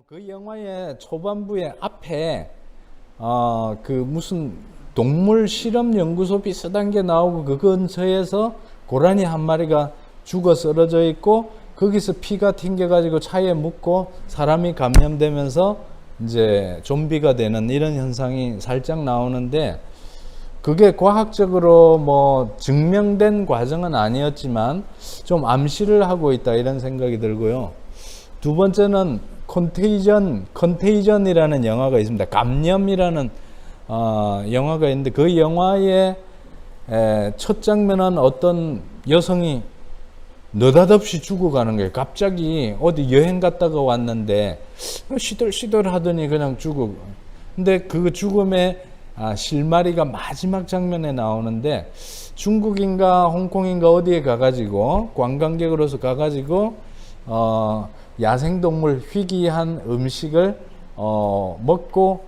그 영화의 초반부에 앞에 그 무슨 동물 실험 연구소 비슷한 게 나오고 그 근처에서 고라니 한 마리가 죽어 쓰러져 있고 거기서 피가 튕겨가지고 차에 묻고 사람이 감염되면서 이제 좀비가 되는 이런 현상이 살짝 나오는데 그게 과학적으로 뭐 증명된 과정은 아니었지만 좀 암시를 하고 있다 이런 생각이 들고요. 두 번째는 컨테이전이라는 영화가 있습니다. 감염이라는 영화가 있는데 그 영화의 첫 장면은 어떤 여성이 느닷없이 죽어가는 거예요. 갑자기 어디 여행 갔다가 왔는데 시들시들 하더니 그냥 죽어. 근데 그 죽음의 실마리가 마지막 장면에 나오는데 중국인가 홍콩인가 어디에 가가지고 관광객으로서 가가지고 야생동물 희귀한 음식을 먹고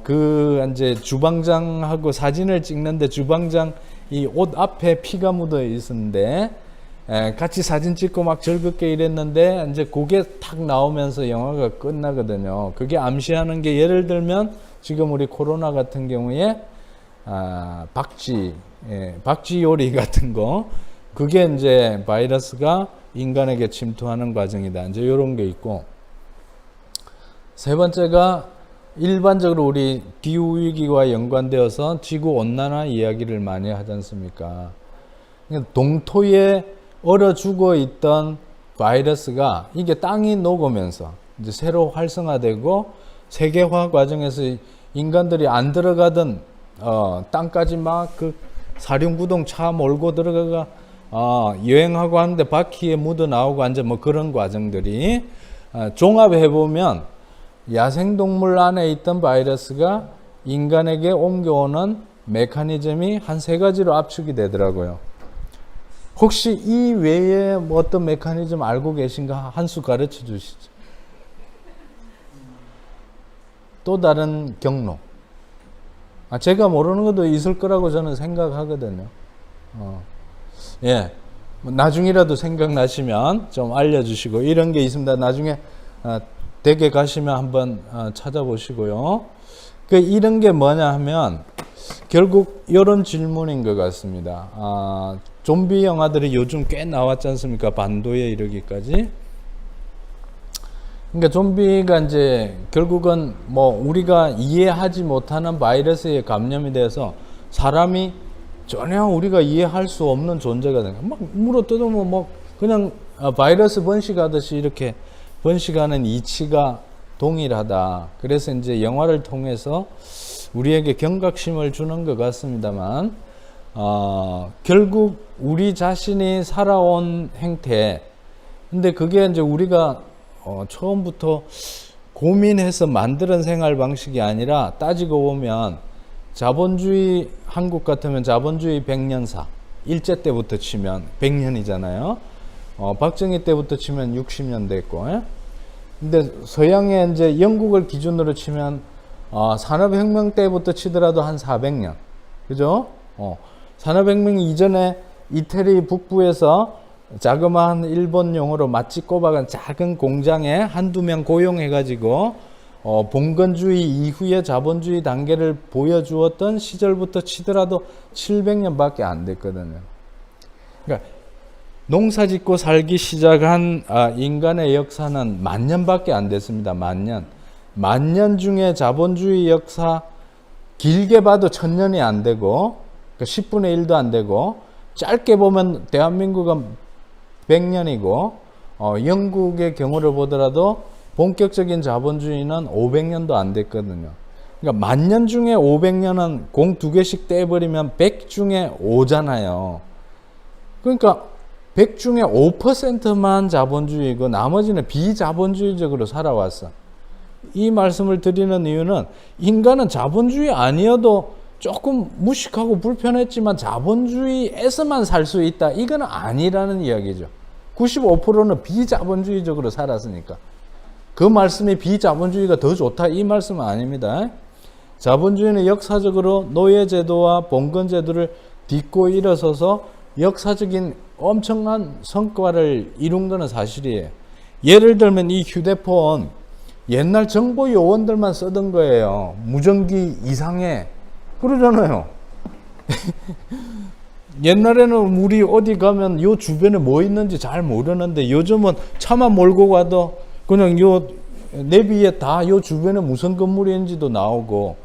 그 이제 주방장하고 사진을 찍는데 주방장 이 옷 앞에 피가 묻어 있었는데 같이 사진 찍고 막 즐겁게 이랬는데 이제 그게 탁 나오면서 영화가 끝나거든요. 그게 암시하는 게 예를 들면 지금 우리 코로나 같은 경우에 박쥐 요리 같은 거 그게 이제 바이러스가 인간에게 침투하는 과정이다. 이제 이런 게 있고 세 번째가 일반적으로 우리 기후위기와 연관되어서 지구온난화 이야기를 많이 하지 않습니까? 동토에 얼어 죽어 있던 바이러스가 이게 땅이 녹으면서 이제 새로 활성화되고 세계화 과정에서 인간들이 안 들어가던 땅까지 막 그 사륜구동 차 몰고 들어가가 여행하고 하는데 바퀴에 묻어 나오고 완전 뭐 그런 과정들이 종합해 보면 야생동물 안에 있던 바이러스가 인간에게 옮겨오는 메커니즘이 한 세 가지로 압축이 되더라고요. 혹시 이 외에 뭐 어떤 메커니즘 알고 계신가? 한 수 가르쳐 주시죠. 또 다른 경로. 제가 모르는 것도 있을 거라고 저는 생각하거든요. 예. 나중이라도 생각나시면 좀 알려주시고, 이런 게 있습니다. 나중에 댁에 가시면 한번 찾아보시고요. 이런 게 뭐냐 하면, 결국 이런 질문인 것 같습니다. 좀비 영화들이 요즘 꽤 나왔지 않습니까? 반도에 이르기까지. 그러니까 좀비가 이제 결국은 뭐 우리가 이해하지 못하는 바이러스에 감염이 돼서 사람이 전혀 우리가 이해할 수 없는 존재가 되는 거예요. 막 물어 뜯으면 뭐 그냥 바이러스 번식하듯이 이렇게 번식하는 이치가 동일하다. 그래서 이제 영화를 통해서 우리에게 경각심을 주는 것 같습니다만, 결국 우리 자신이 살아온 행태, 근데 그게 이제 우리가 처음부터 고민해서 만드는 생활 방식이 아니라 따지고 보면 자본주의, 한국 같으면 자본주의 100년사, 일제 때부터 치면 100년이잖아요. 박정희 때부터 치면 60년 됐고, 근데 서양의 이제 영국을 기준으로 치면 산업혁명 때부터 치더라도 한 400년. 그죠? 산업혁명 이전에 이태리 북부에서 자그마한 일본용으로 마치 꼽아간 작은 공장에 한두 명 고용해가지고 봉건주의 이후의 자본주의 단계를 보여주었던 시절부터 치더라도 700년밖에 안 됐거든요. 그러니까 농사 짓고 살기 시작한 인간의 역사는 10,000년밖에 안 됐습니다. 10,000년. 10,000년 중에 자본주의 역사 길게 봐도 1,000년이 안 되고, 그러니까 10분의 1도 안 되고, 짧게 보면 대한민국은 100년이고, 영국의 경우를 보더라도 본격적인 자본주의는 500년도 안 됐거든요. 그러니까 10,000년 중에 500년은 공 2개씩 떼버리면 100 중에 5잖아요. 그러니까 100 중에 5%만 자본주의고 나머지는 비자본주의적으로 살아왔어. 이 말씀을 드리는 이유는 인간은 자본주의 아니어도 조금 무식하고 불편했지만 자본주의에서만 살 수 있다. 이건 아니라는 이야기죠. 95%는 비자본주의적으로 살았으니까. 그 말씀이 비자본주의가 더 좋다. 이 말씀은 아닙니다. 자본주의는 역사적으로 노예제도와 봉건제도를 딛고 일어서서 역사적인 엄청난 성과를 이룬 것은 사실이에요. 예를 들면 이 휴대폰 옛날 정보 요원들만 쓰던 거예요. 무전기 이상해. 그러잖아요. 옛날에는 우리 어디 가면 요 주변에 뭐 있는지 잘 모르는데 요즘은 차만 몰고 가도 그냥 요 내비에 다 요 주변에 무슨 건물이 있는지도 나오고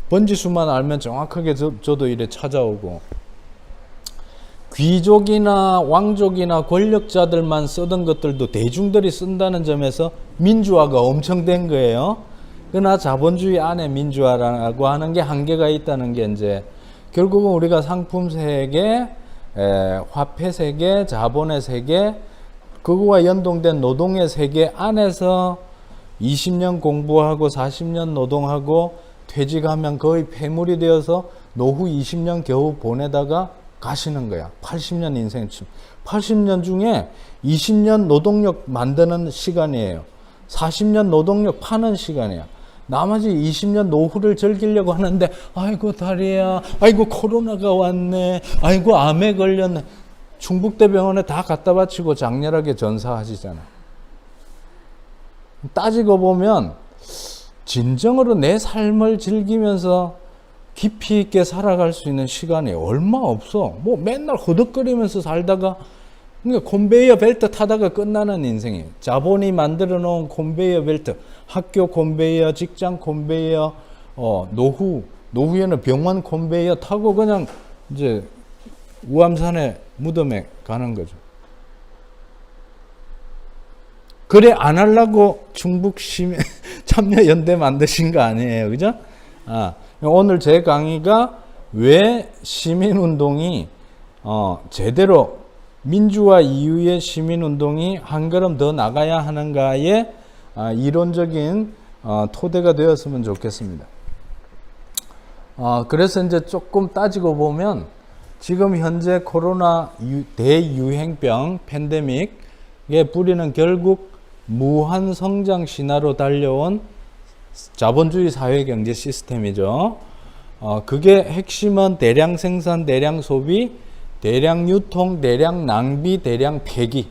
번지수만 알면 정확하게 저도 이래 찾아오고 귀족이나 왕족이나 권력자들만 쓰던 것들도 대중들이 쓴다는 점에서 민주화가 엄청 된 거예요. 그러나 자본주의 안에 민주화라고 하는 게 한계가 있다는 게 이제 결국은 우리가 상품 세계, 화폐 세계, 자본의 세계, 그거와 연동된 노동의 세계 안에서 20년 공부하고 40년 노동하고 퇴직하면 거의 폐물이 되어서 노후 20년 겨우 보내다가 가시는 거야. 80년 인생쯤. 80년 중에 20년 노동력 만드는 시간이에요. 40년 노동력 파는 시간이야. 나머지 20년 노후를 즐기려고 하는데 아이고 다리야, 아이고 코로나가 왔네, 아이고 암에 걸렸네. 충북대병원에 다 갖다 바치고 장렬하게 전사하시잖아. 따지고 보면 진정으로 내 삶을 즐기면서 깊이 있게 살아갈 수 있는 시간이 얼마 없어. 뭐 맨날 허덕거리면서 살다가 그러니까 컨베이어 벨트 타다가 끝나는 인생이에요. 자본이 만들어 놓은 컨베이어 벨트, 학교 컨베이어, 직장 컨베이어, 노후에는 병원 컨베이어 타고 그냥 이제 우암산의 무덤에 가는 거죠. 그래 안 하려고 충북 참여연대 만드신 거 아니에요, 그죠? 오늘 제 강의가 왜 시민운동이 제대로 민주화 이후의 시민운동이 한 걸음 더 나가야 하는가의 이론적인 토대가 되었으면 좋겠습니다. 그래서 이제 조금 따지고 보면 지금 현재 코로나 대유행병 팬데믹의 뿌리는 결국 무한 성장 신화로 달려온 자본주의 사회 경제 시스템이죠. 그게 핵심은 대량 생산, 대량 소비, 대량 유통, 대량 낭비, 대량 폐기.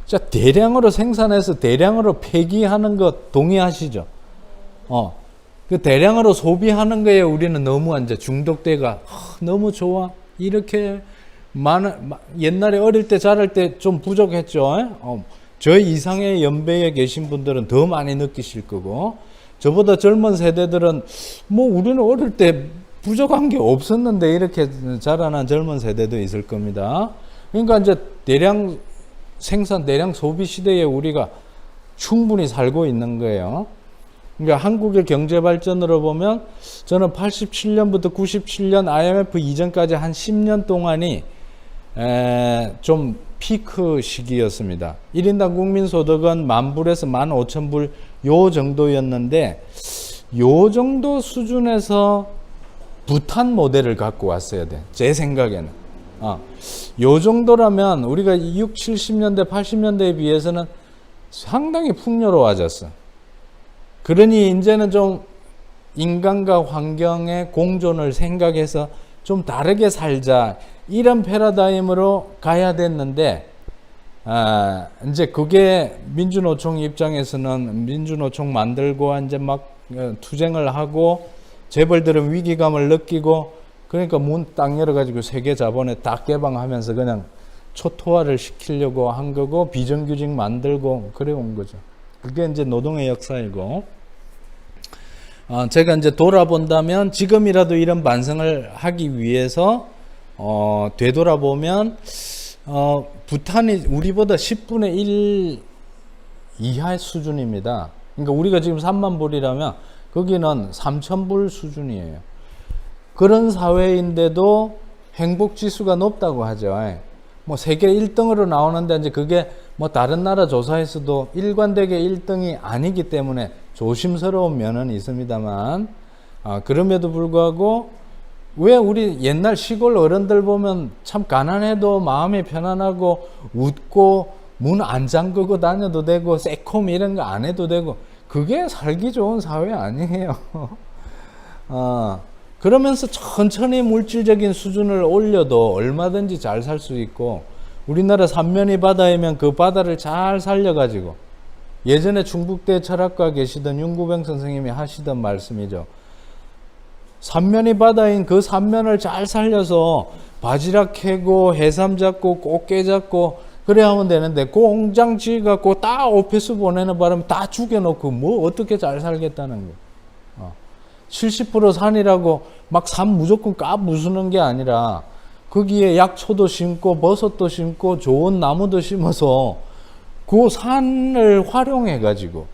자, 대량으로 생산해서 대량으로 폐기하는 것 동의하시죠? 그 대량으로 소비하는 거에 우리는 너무 이제 중독돼가 너무 좋아. 이렇게 옛날에 어릴 때 자랄 때 좀 부족했죠. 저희 이상의 연배에 계신 분들은 더 많이 느끼실 거고, 저보다 젊은 세대들은 뭐 우리는 어릴 때 부족한 게 없었는데 이렇게 자라난 젊은 세대도 있을 겁니다. 그러니까 이제 대량 생산, 대량 소비 시대에 우리가 충분히 살고 있는 거예요. 그러니까 한국의 경제 발전으로 보면 저는 87년부터 97년 IMF 이전까지 한 10년 동안이 좀 피크 시기였습니다. 1인당 국민소득은 10,000불에서 15,000불 요 정도였는데 요 정도 수준에서 부탄 모델을 갖고 왔어야 돼. 제 생각에는. 요 정도라면 우리가 60, 70년대, 80년대에 비해서는 상당히 풍요로워졌어. 그러니 이제는 좀 인간과 환경의 공존을 생각해서 좀 다르게 살자. 이런 패러다임으로 가야 됐는데, 이제 그게 민주노총 입장에서는 민주노총 만들고 이제 막 투쟁을 하고 재벌들은 위기감을 느끼고 그러니까 문 딱 열어가지고 세계 자본에 딱 개방하면서 그냥 초토화를 시키려고 한 거고 비정규직 만들고 그래 온 거죠. 그게 이제 노동의 역사이고, 제가 이제 돌아본다면 지금이라도 이런 반성을 하기 위해서 되돌아보면 부탄이 우리보다 10분의 1 이하의 수준입니다. 그러니까 우리가 지금 3만 불이라면 거기는 3,000불 수준이에요. 그런 사회인데도 행복지수가 높다고 하죠. 뭐 세계 1등으로 나오는데 이제 그게 뭐 다른 나라 조사에서도 일관되게 1등이 아니기 때문에 조심스러운 면은 있습니다만, 그럼에도 불구하고 왜 우리 옛날 시골 어른들 보면 참 가난해도 마음이 편안하고 웃고 문 안 잠그고 다녀도 되고 새콤 이런 거 안 해도 되고, 그게 살기 좋은 사회 아니에요. 그러면서 천천히 물질적인 수준을 올려도 얼마든지 잘 살 수 있고, 우리나라 삼면이 바다이면 그 바다를 잘 살려가지고 예전에 충북대 철학과 계시던 윤구병 선생님이 하시던 말씀이죠. 삼면이 바다인 그 삼면을 잘 살려서 바지락 캐고 해삼 잡고 꽃게 잡고 그래 하면 되는데 공장 지어갖고 다 오피스 보내는 바람에 다 죽여놓고 뭐 어떻게 잘 살겠다는 거예요. 70% 산이라고 막 산 무조건 까부수는 게 아니라 거기에 약초도 심고 버섯도 심고 좋은 나무도 심어서 그 산을 활용해 가지고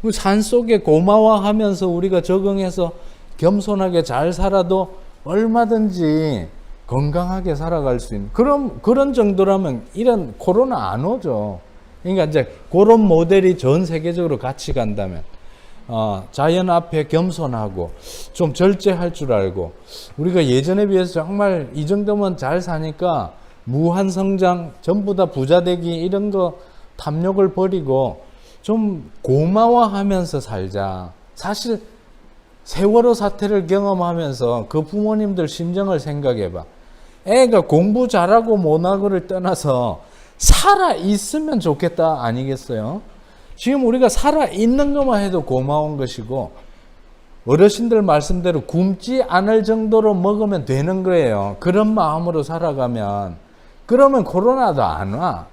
그 산 속에 고마워하면서 우리가 적응해서 겸손하게 잘 살아도 얼마든지 건강하게 살아갈 수 있는 그런 정도라면 이런 코로나 안 오죠. 그러니까 이제 그런 모델이 전 세계적으로 같이 간다면 자연 앞에 겸손하고 좀 절제할 줄 알고 우리가 예전에 비해서 정말 이 정도면 잘 사니까 무한 성장 전부 다 부자 되기 이런 거 탐욕을 버리고 좀 고마워하면서 살자. 사실 세월호 사태를 경험하면서 그 부모님들 심정을 생각해 봐. 애가 공부 잘하고 못하고를 떠나서 살아 있으면 좋겠다 아니겠어요? 지금 우리가 살아있는 것만 해도 고마운 것이고 어르신들 말씀대로 굶지 않을 정도로 먹으면 되는 거예요. 그런 마음으로 살아가면 그러면 코로나도 안 와.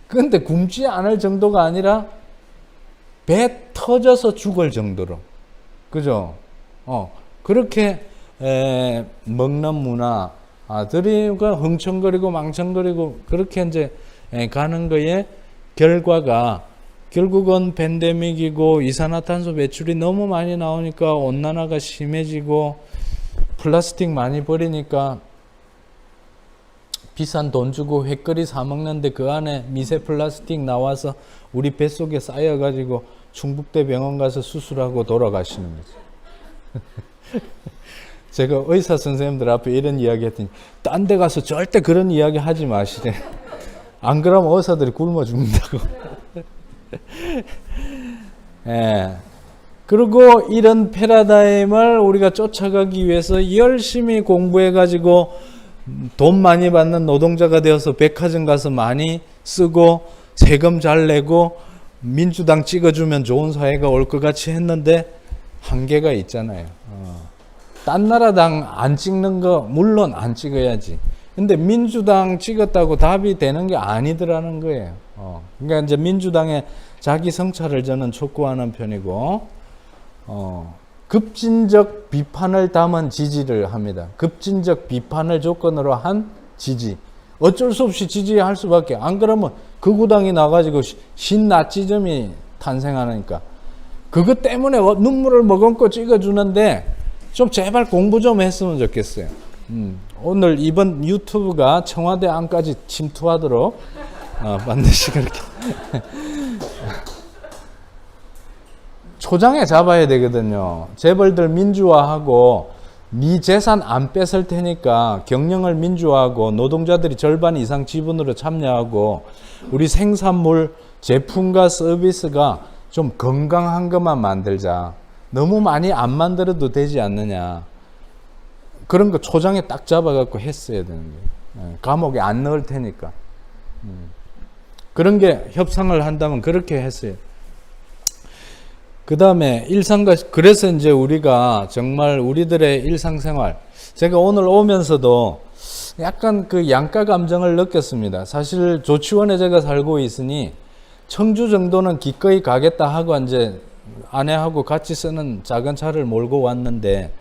근데 굶지 않을 정도가 아니라 배 터져서 죽을 정도로 그죠? 그렇게 먹는 문화들이 흥청거리고 망청거리고 그렇게 이제 가는 거에 결과가 결국은 팬데믹이고 이산화탄소 배출이 너무 많이 나오니까 온난화가 심해지고 플라스틱 많이 버리니까 비싼 돈 주고 횟거리 사 먹는데 그 안에 미세 플라스틱 나와서 우리 뱃속에 쌓여가지고 충북대 병원 가서 수술하고 돌아가시는 거죠. 제가 의사 선생님들 앞에 이런 이야기 했더니 딴 데 가서 절대 그런 이야기 하지 마시래. 안 그러면 의사들이 굶어 죽는다고. 예. 그리고 이런 패러다임을 우리가 쫓아가기 위해서 열심히 공부해가지고 돈 많이 받는 노동자가 되어서 백화점 가서 많이 쓰고 세금 잘 내고 민주당 찍어주면 좋은 사회가 올 것 같이 했는데 한계가 있잖아요. 딴 나라당 안 찍는 거 물론 안 찍어야지. 근데 민주당 찍었다고 답이 되는 게 아니더라는 거예요. 그러니까 이제 민주당의 자기 성찰을 저는 촉구하는 편이고, 급진적 비판을 담은 지지를 합니다. 급진적 비판을 조건으로 한 지지. 어쩔 수 없이 지지할 수밖에. 안 그러면 극우당이 나가지고 신나치즘이 탄생하니까. 그것 때문에 눈물을 머금고 찍어주는데 좀 제발 공부 좀 했으면 좋겠어요. 오늘 이번 유튜브가 청와대 안까지 침투하도록 반드시 그렇게 초장에 잡아야 되거든요. 재벌들 민주화하고 네 재산 안 뺏을 테니까 경영을 민주화하고 노동자들이 절반 이상 지분으로 참여하고 우리 생산물 제품과 서비스가 좀 건강한 것만 만들자. 너무 많이 안 만들어도 되지 않느냐. 그런 거 초장에 딱 잡아갖고 했어야 되는 거예요. 감옥에 안 넣을 테니까. 그런 게 협상을 한다면 그렇게 했어요. 그 다음에 그래서 이제 우리가 정말 우리들의 일상생활, 제가 오늘 오면서도 약간 그 양가 감정을 느꼈습니다. 사실 조치원에 제가 살고 있으니 청주 정도는 기꺼이 가겠다 하고 이제 아내하고 같이 쓰는 작은 차를 몰고 왔는데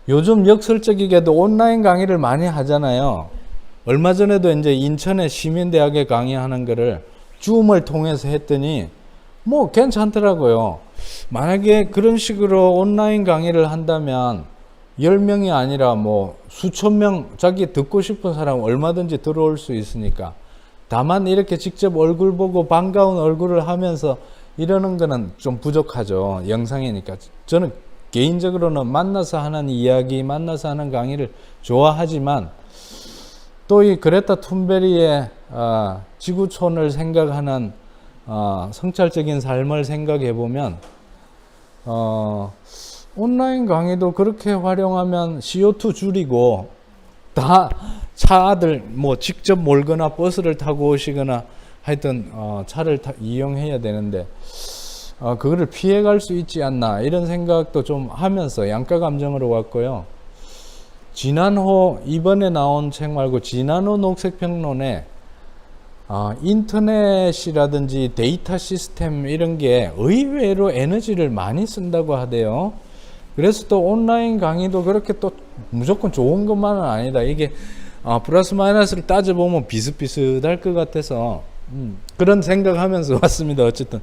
요즘 역설적이게도 온라인 강의를 많이 하잖아요. 얼마 전에도 이제 인천의 시민대학에 강의하는 거를 줌을 통해서 했더니 뭐 괜찮더라고요. 만약에 그런 식으로 온라인 강의를 한다면 10명이 아니라 뭐 수천 명 자기 듣고 싶은 사람 얼마든지 들어올 수 있으니까 다만 이렇게 직접 얼굴 보고 반가운 얼굴을 하면서 이러는 거는 좀 부족하죠. 영상이니까. 저는 개인적으로는 만나서 하는 이야기, 만나서 하는 강의를 좋아하지만 또 이 그레타 툰베리의 지구촌을 생각하는 성찰적인 삶을 생각해 보면 온라인 강의도 그렇게 활용하면 CO2 줄이고 다 차들 뭐 직접 몰거나 버스를 타고 오시거나 하여튼 차를 이용해야 되는데 그거를 피해갈 수 있지 않나 이런 생각도 좀 하면서 양가 감정으로 왔고요. 진한호 이번에 나온 책 말고 진한호 녹색평론에 인터넷이라든지 데이터 시스템 이런 게 의외로 에너지를 많이 쓴다고 하대요. 그래서 또 온라인 강의도 그렇게 또 무조건 좋은 것만은 아니다. 이게 플러스 마이너스를 따져보면 비슷비슷할 것 같아서 그런 생각하면서 왔습니다. 어쨌든